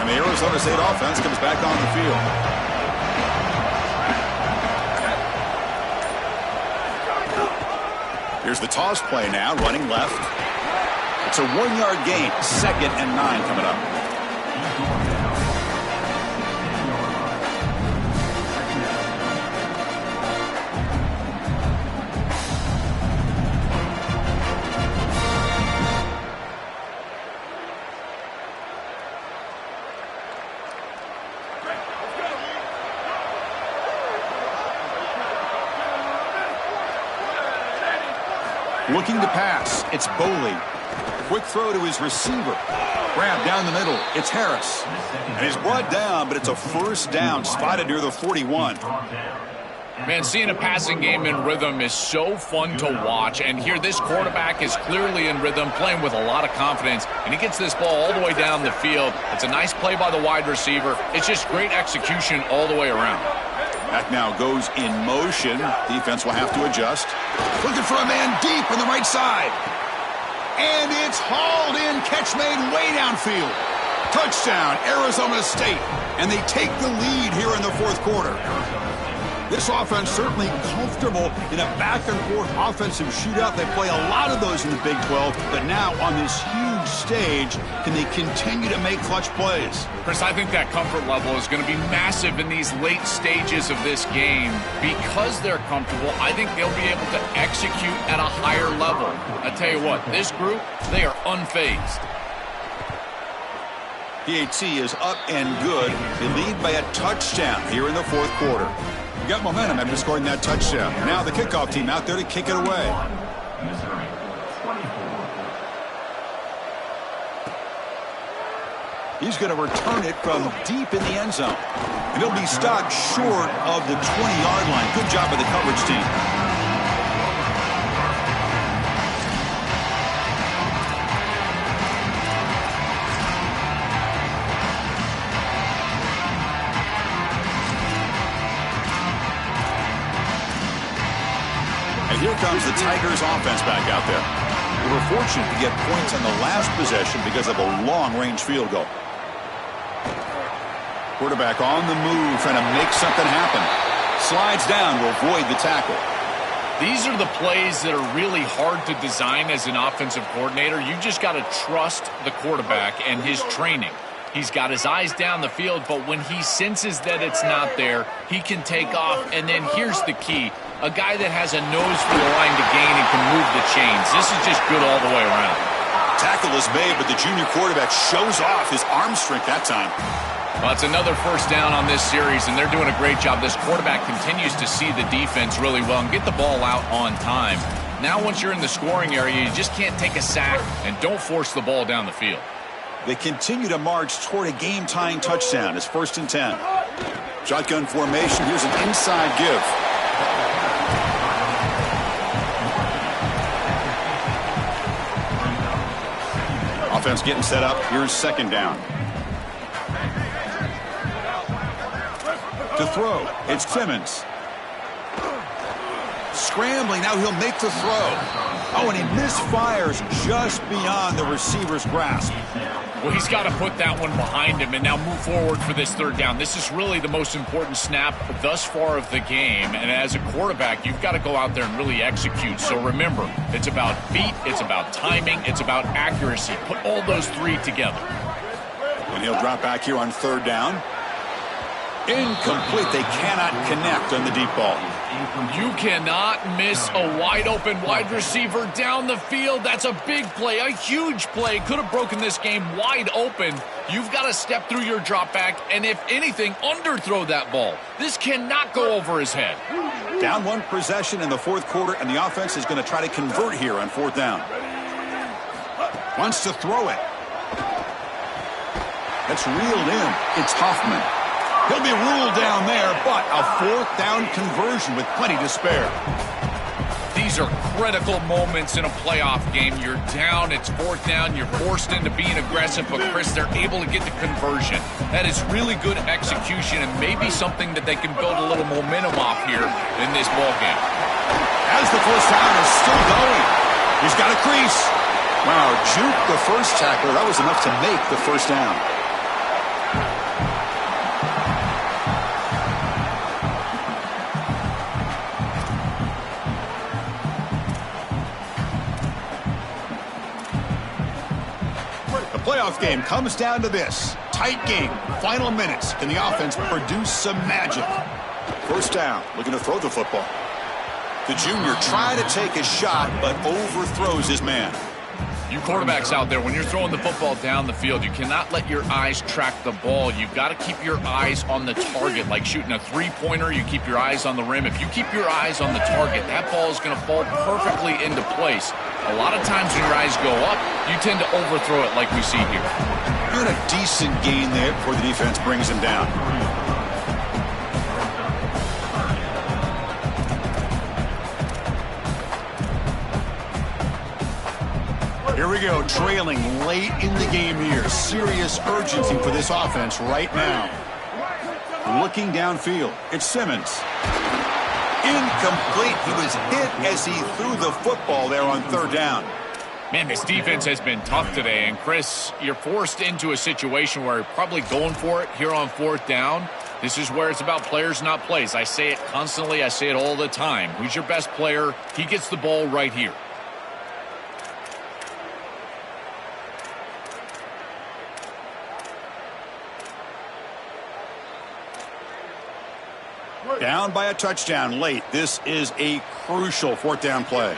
The Arizona State offense comes back on the field. Here's the toss play now, running left. It's a 1-yard gain, 2nd and 9 coming up. Looking to pass, it's Boley. Quick throw to his receiver. Grab down the middle, it's Harris. And he's brought down, but it's a first down, spotted near the 41. Man, seeing a passing game in rhythm is so fun to watch. And here, this quarterback is clearly in rhythm, playing with a lot of confidence. And he gets this ball all the way down the field. It's a nice play by the wide receiver. It's just great execution all the way around. Back now goes in motion. Defense will have to adjust. Looking for a man deep on the right side. And it's hauled in. Catch made way downfield. Touchdown, Arizona State. And they take the lead here in the fourth quarter. This offense certainly comfortable in a back-and-forth offensive shootout. They play a lot of those in the Big 12, but now on this huge stage, can they continue to make clutch plays? Chris, I think that comfort level is going to be massive in these late stages of this game. Because they're comfortable, I think they'll be able to execute at a higher level. I tell you what, this group, they are unfazed. PAT is up and good. They lead by a touchdown here in the fourth quarter. Got momentum after scoring that touchdown. Now the kickoff team out there to kick it away. He's going to return it from deep in the end zone. And he'll be stopped short of the 20-yard line. Good job by the coverage team. Here comes the Tigers offense back out there. They were fortunate to get points on the last possession because of a long-range field goal. Quarterback on the move, trying to make something happen. Slides down to avoid the tackle. These are the plays that are really hard to design as an offensive coordinator. You just got to trust the quarterback and his training. He's got his eyes down the field, but when he senses that it's not there, he can take off. And then here's the key. A guy that has a nose for the line to gain and can move the chains. This is just good all the way around. Tackle is made, but the junior quarterback shows off his arm strength that time. Well, it's another first down on this series, and they're doing a great job. This quarterback continues to see the defense really well and get the ball out on time. Now once you're in the scoring area, you just can't take a sack and don't force the ball down the field. They continue to march toward a game-tying touchdown. It's 1st and 10. Shotgun formation. Here's an inside give. Offense getting set up. Here's 2nd down. To throw, it's Simmons. Scrambling, now he'll make the throw. Oh, and he misfires just beyond the receiver's grasp. Well, he's got to put that one behind him and now move forward for this 3rd down. This is really the most important snap thus far of the game. And as a quarterback, you've got to go out there and really execute. So remember, it's about feet, it's about timing, it's about accuracy. Put all those 3 together. And he'll drop back here on 3rd down. Incomplete. They cannot connect on the deep ball. You cannot miss a wide-open wide receiver down the field. That's a big play, a huge play. Could have broken this game wide open. You've got to step through your drop back and, if anything, underthrow that ball. This cannot go over his head. Down 1 possession in the fourth quarter, and the offense is going to try to convert here on 4th down. Wants to throw it. That's reeled in. It's Hoffman. He'll be ruled down there, but a 4th down conversion with plenty to spare. These are critical moments in a playoff game. You're down, it's 4th down, you're forced into being aggressive, but Chris, they're able to get the conversion. That is really good execution and maybe something that they can build a little momentum off here in this ball game. As the 1st down is still going. He's got a crease. Wow, juke the first tackler. That was enough to make the 1st down. Playoff game comes down to this. Tight game. Final minutes. Can the offense produce some magic? 1st down. Looking to throw the football. The junior trying to take a shot, but overthrows his man. You quarterbacks out there, when you're throwing the football down the field, you cannot let your eyes track the ball. You've got to keep your eyes on the target. Like shooting a 3-pointer, you keep your eyes on the rim. If you keep your eyes on the target, that ball is going to fall perfectly into place. A lot of times when your eyes go up, you tend to overthrow it like we see here. Doing a decent gain there before the defense brings him down. Here we go, trailing late in the game here. Serious urgency for this offense right now. Looking downfield, it's Simmons. Incomplete. He was hit as he threw the football there on 3rd down. Man, this defense has been tough today. And, Chris, you're forced into a situation where you're probably going for it here on 4th down. This is where it's about players, not plays. I say it constantly. I say it all the time. Who's your best player? He gets the ball right here. Down by a touchdown late. This is a crucial 4th down play.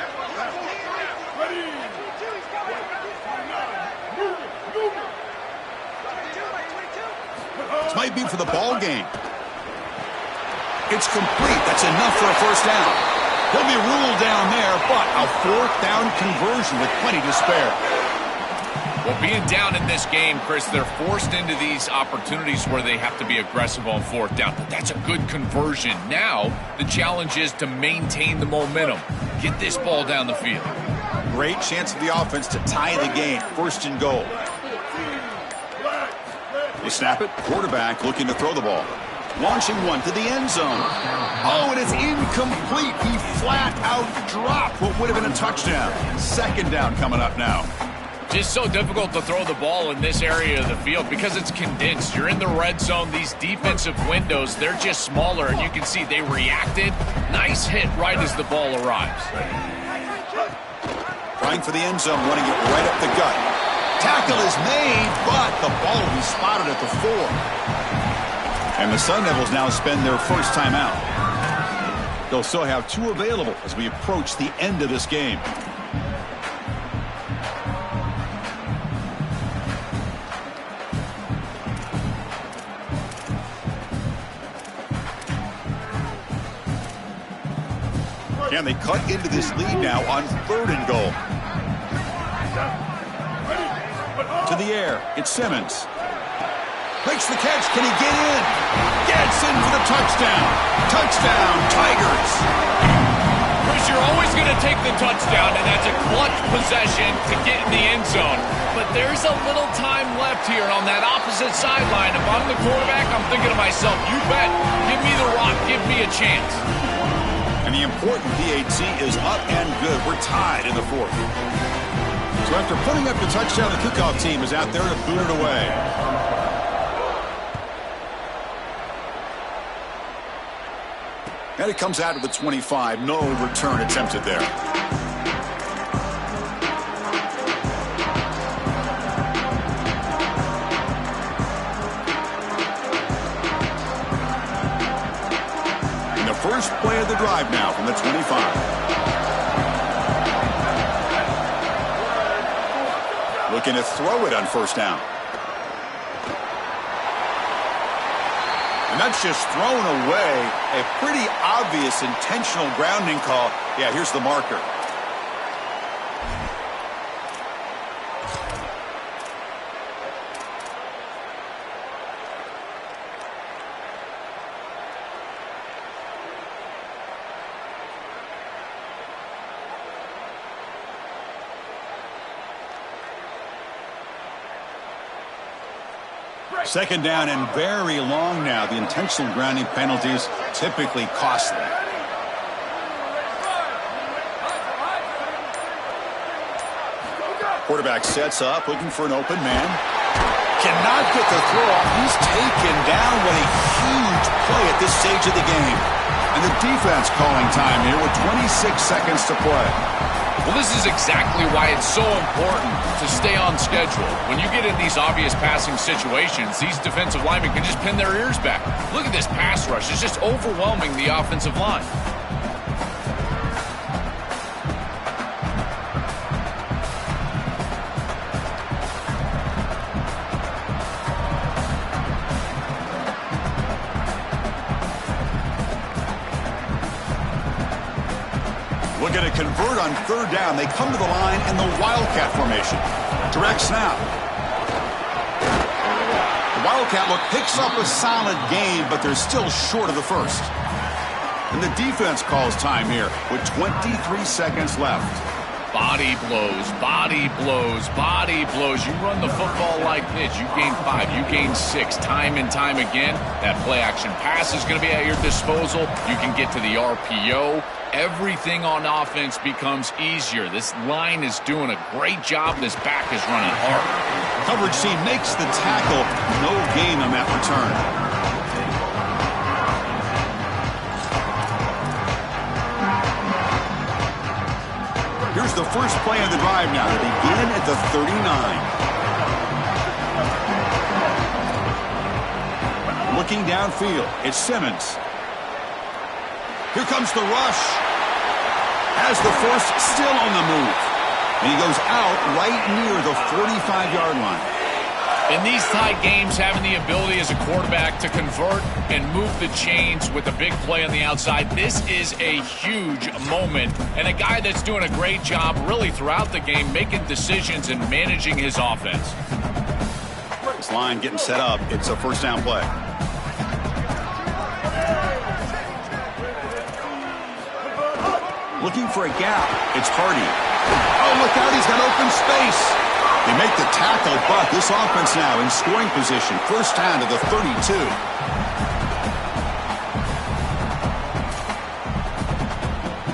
This might be for the ball game. It's complete. That's enough for a 1st down. He'll be ruled down there, but a 4th down conversion with plenty to spare. Well, being down in this game, Chris, they're forced into these opportunities where they have to be aggressive on 4th down. But that's a good conversion. Now, the challenge is to maintain the momentum. Get this ball down the field. Great chance for the offense to tie the game. 1st and goal. They snap it. Quarterback looking to throw the ball. Launching one to the end zone. Oh, and it's incomplete. He flat out dropped what would have been a touchdown. 2nd down coming up now. Just so difficult to throw the ball in this area of the field because it's condensed. You're in the red zone. These defensive windows, they're just smaller, and you can see they reacted. Nice hit right as the ball arrives. Trying for the end zone, running it right up the gut. Tackle is made, but the ball will be spotted at the 4. And the Sun Devils now spend their 1st time out. They'll still have 2 available as we approach the end of this game. Can they cut into this lead now on 3rd and goal? To the air, it's Simmons. Makes the catch, can he get in? Gets in for the touchdown. Touchdown, Tigers. Chris, you're always going to take the touchdown, and that's a clutch possession to get in the end zone. But there's a little time left here on that opposite sideline. If I'm the quarterback, I'm thinking to myself, you bet, give me the rock, give me a chance. And the important PAT is up and good. We're tied in the 4th. So after putting up the touchdown, the kickoff team is out there to boot it away. And it comes out to the 25. No return attempted there. And the first play of the drive now from the 25. Looking to throw it on 1st down. And that's just thrown away. A pretty obvious intentional grounding call. Yeah, here's the marker. Second down and very long now. The intentional grounding penalties typically costly. Quarterback sets up, looking for an open man. Cannot get the throw off. He's taken down. What a huge play at this stage of the game. And the defense calling time here with 26 seconds to play. Well, this is exactly why it's so important to stay on schedule. When you get in these obvious passing situations, these defensive linemen can just pin their ears back. Look at this pass rush. It's just overwhelming the offensive line. Looking to convert on 3rd down. They come to the line in the Wildcat formation. Direct snap. The Wildcat look picks up a solid gain, but they're still short of the 1st. And the defense calls time here with 23 seconds left. Body blows, body blows, body blows. You run the football like this, you gain 5, you gain 6, time and time again. That play action pass is going to be at your disposal. You can get to the RPO. Everything on offense becomes easier. This line is doing a great job. This back is running hard. Coverage team makes the tackle. No gain on that return. Here's the first play of the drive now. They begin at the 39. Looking downfield, it's Simmons. Here comes the rush. Has the force still on the move. And he goes out right near the 45-yard line. In these tight games, having the ability as a quarterback to convert and move the chains with a big play on the outside, this is a huge moment. And a guy that's doing a great job really throughout the game, making decisions and managing his offense. This line getting set up. It's a first down play. Looking for a gap. It's Hardy. Oh, look out. He's got open space. They make the tackle, but this offense now in scoring position. First down to the 32.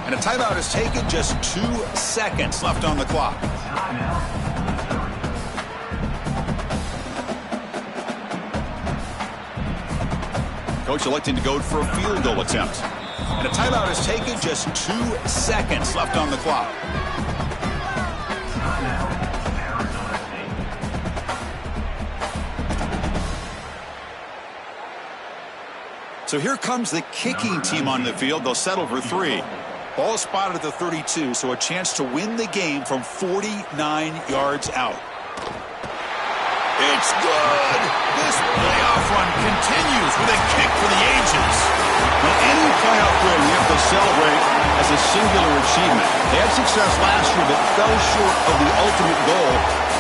And a timeout is taken. Just 2 seconds left on the clock. Coach electing to go for a field goal attempt. And a timeout is taken. Just 2 seconds left on the clock. So here comes the kicking team on the field. They'll settle for 3. Ball spotted at the 32, so a chance to win the game from 49 yards out. It's good. This playoff run continues with a kick for the ages. Now, any playoff win you have to celebrate as a singular achievement. They had success last year but fell short of the ultimate goal.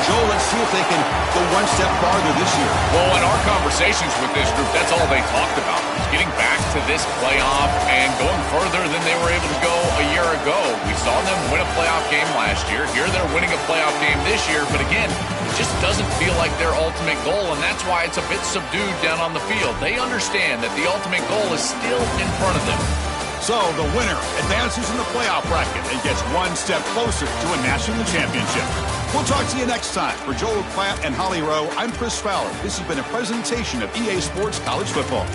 Joel, let's see if they can go one step farther this year. Well, in our conversations with this group, that's all they talked about. Getting back to this playoff and going further than they were able to go a year ago. We saw them win a playoff game last year. Here they're winning a playoff game this year. But again, it just doesn't feel like their ultimate goal, and that's why it's a bit subdued down on the field. They understand that the ultimate goal is still in front of them. So the winner advances in the playoff bracket and gets one step closer to a national championship. We'll talk to you next time. For Joel Klatt and Holly Rowe, I'm Chris Fowler. This has been a presentation of EA Sports College Football.